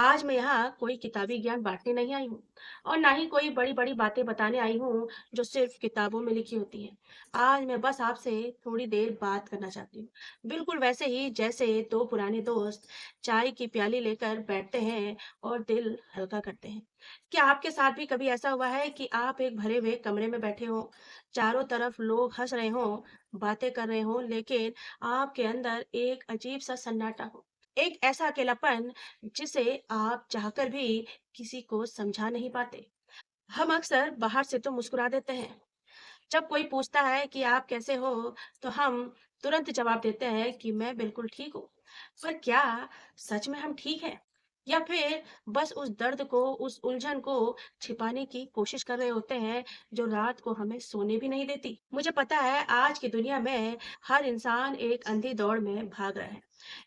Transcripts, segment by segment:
आज मैं यहाँ कोई किताबी ज्ञान बांटने नहीं आई हूँ और ना ही कोई बड़ी बड़ी बातें बताने आई हूँ जो सिर्फ किताबों में लिखी होती हैं। आज मैं बस आपसे थोड़ी देर बात करना चाहती हूँ, बिल्कुल वैसे ही जैसे दो पुराने दोस्त चाय की प्याली लेकर बैठते हैं और दिल हल्का करते हैं। क्या आपके साथ भी कभी ऐसा हुआ है कि आप एक भरे हुए कमरे में बैठे हो, चारों तरफ लोग हंस रहे हो, बातें कर रहे हो, लेकिन आपके अंदर एक अजीब सा सन्नाटा हो, एक ऐसा अकेलापन जिसे आप चाहकर भी किसी को समझा नहीं पाते। हम अक्सर बाहर से तो मुस्कुरा देते हैं, जब कोई पूछता है कि आप कैसे हो, तो हम तुरंत जवाब देते हैं कि मैं बिल्कुल ठीक हूँ। पर क्या सच में हम ठीक हैं? या फिर बस उस दर्द को, उस उलझन को छिपाने की कोशिश कर रहे होते हैं, जो रात को हमें सोने भी नहीं देती? मुझे पता है आज की दुनिया में हर इंसान एक अंधी दौड़ में भाग रहा है।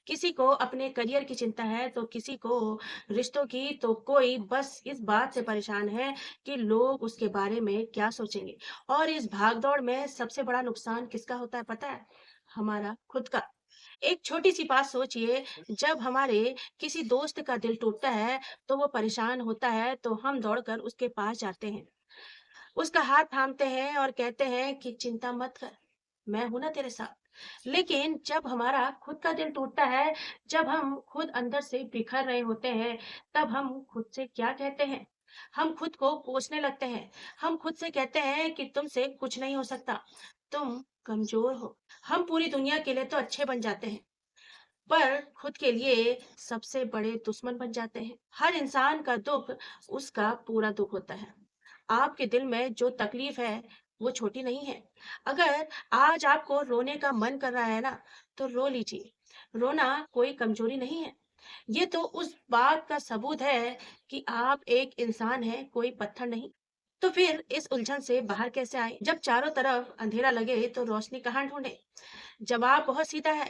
किसी को अपने करियर की चिंता है, तो किसी को रिश्तों की, तो कोई बस इस बात से परेशान है कि लोग उसके बारे में क्या सोचेंगे। और इस भागदौड़ में सबसे बड़ा नुकसान किसका होता है पता है? हमारा खुद का। एक छोटी सी बात सोचिए, जब हमारे किसी दोस्त का दिल टूटता है, तो वो परेशान होता है, तो हम दौड़कर उसके पास जाते हैं, उसका हाथ थामते हैं और कहते हैं कि चिंता मत कर, मैं हूं ना तेरे साथ। लेकिन जब हमारा खुद का दिल टूटता है, जब हम खुद अंदर से बिखर रहे होते हैं, तब हम खुद से क्या कहते हैं? हम खुद को कोसने लगते हैं। हम खुद से कहते हैं कि तुमसे कुछ नहीं हो सकता, तुम कमजोर हो। हम पूरी दुनिया के लिए तो अच्छे बन जाते हैं, पर खुद के लिए सबसे बड़े दुश्मन बन जाते हैं। हर इंसान का दुख उसका पूरा दुख होता है। आपके दिल में जो तकलीफ है, वो छोटी नहीं है। अगर आज आपको रोने का मन कर रहा है ना, तो रो लीजिए। रोना कोई कमजोरी नहीं है। ये तो उस बात का सबूत है कि आप एक इंसान हैं, कोई पत्थर नहीं। तो फिर इस उलझन से बाहर कैसे आए? जब चारों तरफ अंधेरा लगे, तो रोशनी कहाँ ढूंढे? जवाब बहुत सीधा है,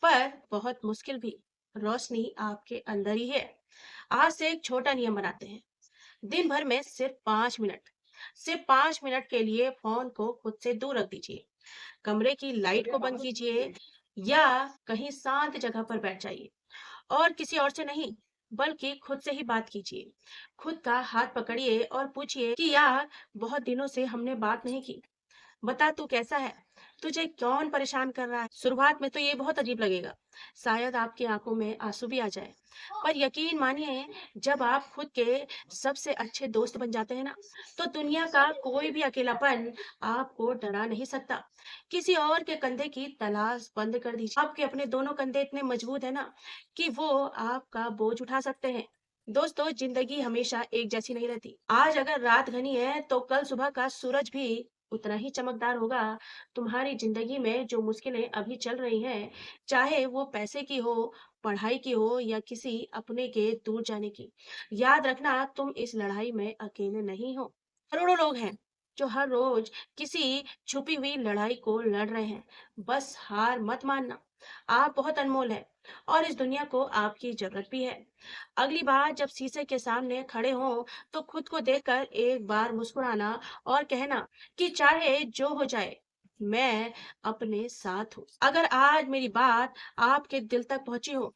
पर बहुत मुश्किल भी। रोशनी आपके अंदर ही है। आज से एक छोटा नियम बनाते हैं। दिन भर में सिर्फ 5 मिनट के लिए फोन को खुद से दूर रख दीजिए। कमरे की लाइट को बंद कीजिए या कहीं शांत जगह पर बैठ जाइए और किसी और से नहीं, बल्कि खुद से ही बात कीजिए। खुद का हाथ पकड़िए और पूछिए कि यार, बहुत दिनों से हमने बात नहीं की, बता तू कैसा है? तुझे कौन परेशान कर रहा है? शुरुआत में तो ये बहुत अजीब लगेगा। शायद आपकी आंखों में आंसू भी आ जाए। पर यकीन मानिए, जब आप खुद के सबसे अच्छे दोस्त बन जाते हैं ना, तो दुनिया का कोई भी अकेलापन आपको डरा नहीं सकता। किसी और के कंधे की तलाश बंद कर दीजिए। आपके अपने दोनों कंधे इतने मजबूत है ना, कि वो आपका बोझ उठा सकते हैं। दोस्तों, जिंदगी हमेशा एक जैसी नहीं रहती। आज अगर रात घनी है, तो कल सुबह का सूरज भी उतना ही चमकदार होगा। तुम्हारी जिंदगी में जो मुश्किलें अभी चल रही हैं, चाहे वो पैसे की हो, पढ़ाई की हो या किसी अपने के दूर जाने की, याद रखना तुम इस लड़ाई में अकेले नहीं हो। करोड़ों लोग हैं जो हर रोज किसी छुपी हुई लड़ाई को लड़ रहे हैं। बस हार मत मानना। आप बहुत अनमोल हैं और इस दुनिया को आपकी जरूरत भी है। अगली बार जब शीशे के सामने खड़े हों, तो खुद को देखकर एक बार मुस्कुराना और कहना कि चाहे जो हो जाए, मैं अपने साथ हूँ। अगर आज मेरी बात आपके दिल तक पहुंची हो,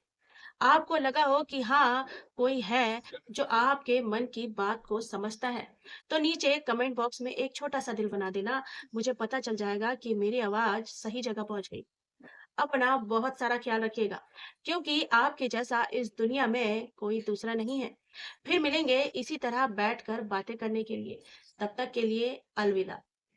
आपको लगा हो कि हाँ, कोई है जो आपके मन की बात को समझता है, तो नीचे कमेंट बॉक्स में एक छोटा सा दिल बना देना। मुझे पता चल जाएगा कि मेरी आवाज सही जगह पहुंच गई। अपना बहुत सारा ख्याल रखिएगा, क्योंकि आपके जैसा इस दुनिया में कोई दूसरा नहीं है। फिर मिलेंगे इसी तरह बैठकर बातें करने के लिए। तब तक के लिए अलविदा।